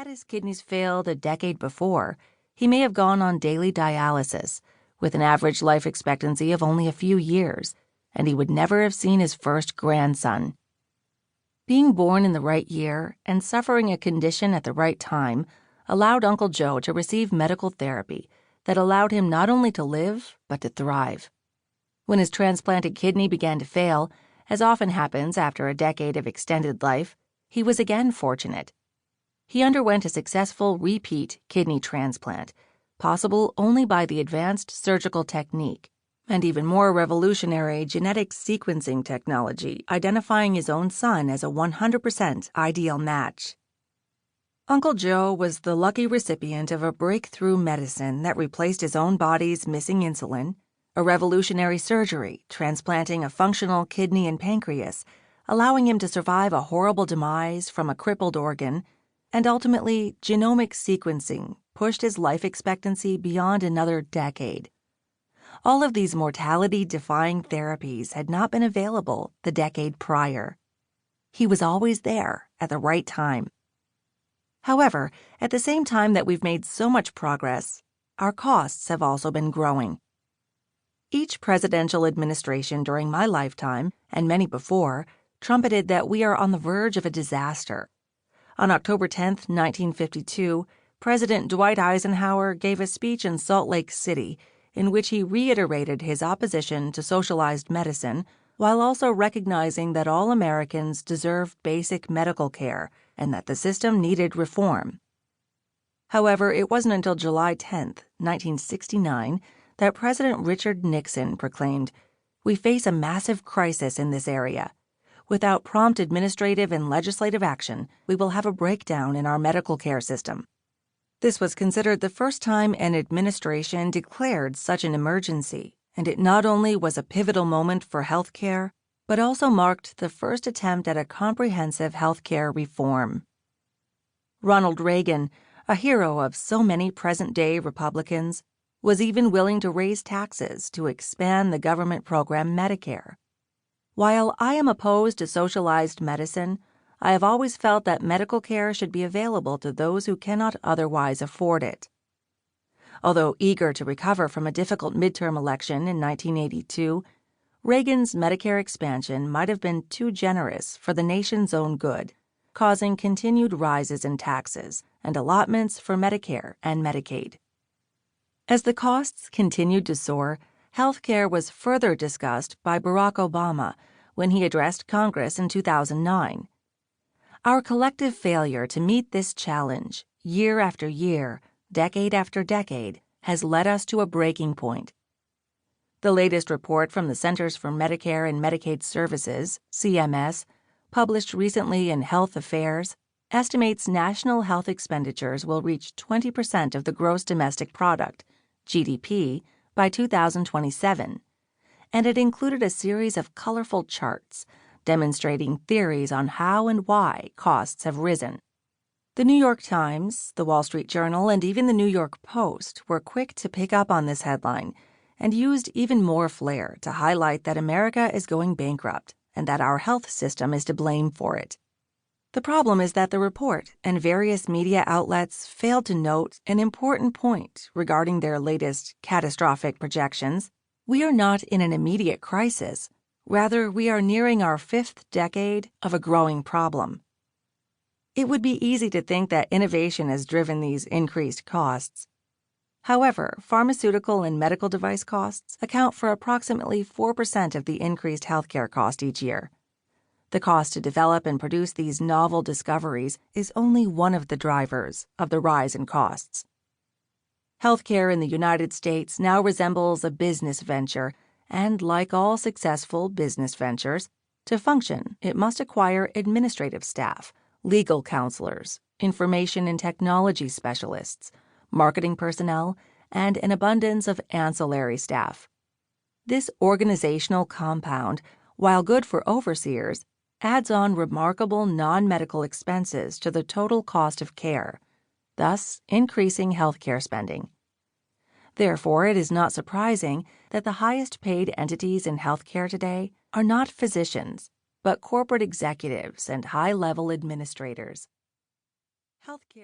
Had his kidneys failed a decade before, he may have gone on daily dialysis, with an average life expectancy of only a few years, and he would never have seen his first grandson. Being born in the right year and suffering a condition at the right time allowed Uncle Joe to receive medical therapy that allowed him not only to live, but to thrive. When his transplanted kidney began to fail, as often happens after a decade of extended life, he was again fortunate. He underwent a successful repeat kidney transplant, possible only by the advanced surgical technique, and even more revolutionary genetic sequencing technology, identifying his own son as a 100% ideal match. Uncle Joe was the lucky recipient of a breakthrough medicine that replaced his own body's missing insulin, a revolutionary surgery transplanting a functional kidney and pancreas, allowing him to survive a horrible demise from a crippled organ, and ultimately, genomic sequencing pushed his life expectancy beyond another decade. All of these mortality-defying therapies had not been available the decade prior. He was always there at the right time. However, at the same time that we've made so much progress, our costs have also been growing. Each presidential administration during my lifetime, and many before, trumpeted that we are on the verge of a disaster. On October 10, 1952, President Dwight Eisenhower gave a speech in Salt Lake City in which he reiterated his opposition to socialized medicine while also recognizing that all Americans deserve basic medical care and that the system needed reform. However, it wasn't until July 10, 1969, that President Richard Nixon proclaimed, "We face a massive crisis in this area. Without prompt administrative and legislative action, we will have a breakdown in our medical care system." This was considered the first time an administration declared such an emergency, and it not only was a pivotal moment for health care, but also marked the first attempt at a comprehensive health care reform. Ronald Reagan, a hero of so many present-day Republicans, was even willing to raise taxes to expand the government program Medicare. While I am opposed to socialized medicine, I have always felt that medical care should be available to those who cannot otherwise afford it. Although eager to recover from a difficult midterm election in 1982, Reagan's Medicare expansion might have been too generous for the nation's own good, causing continued rises in taxes and allotments for Medicare and Medicaid. As the costs continued to soar, health care was further discussed by Barack Obama when he addressed Congress in 2009. Our collective failure to meet this challenge, year after year, decade after decade, has led us to a breaking point. The latest report from the Centers for Medicare and Medicaid Services, CMS, published recently in Health Affairs, estimates national health expenditures will reach 20% of the gross domestic product, GDP, by 2027, and it included a series of colorful charts demonstrating theories on how and why costs have risen. The New York Times, the Wall Street Journal, and even the New York Post were quick to pick up on this headline and used even more flair to highlight that America is going bankrupt and that our health system is to blame for it. The problem is that the report and various media outlets failed to note an important point regarding their latest catastrophic projections. We are not in an immediate crisis. Rather, we are nearing our fifth decade of a growing problem. It would be easy to think that innovation has driven these increased costs. However, pharmaceutical and medical device costs account for approximately 4% of the increased healthcare cost each year. The cost to develop and produce these novel discoveries is only one of the drivers of the rise in costs. Healthcare in the United States now resembles a business venture, and like all successful business ventures, to function, it must acquire administrative staff, legal counselors, information and technology specialists, marketing personnel, and an abundance of ancillary staff. This organizational compound, while good for overseers, adds on remarkable non-medical expenses to the total cost of care, thus increasing healthcare spending. Therefore, it is not surprising that the highest-paid entities in healthcare today are not physicians, but corporate executives and high-level administrators. Healthcare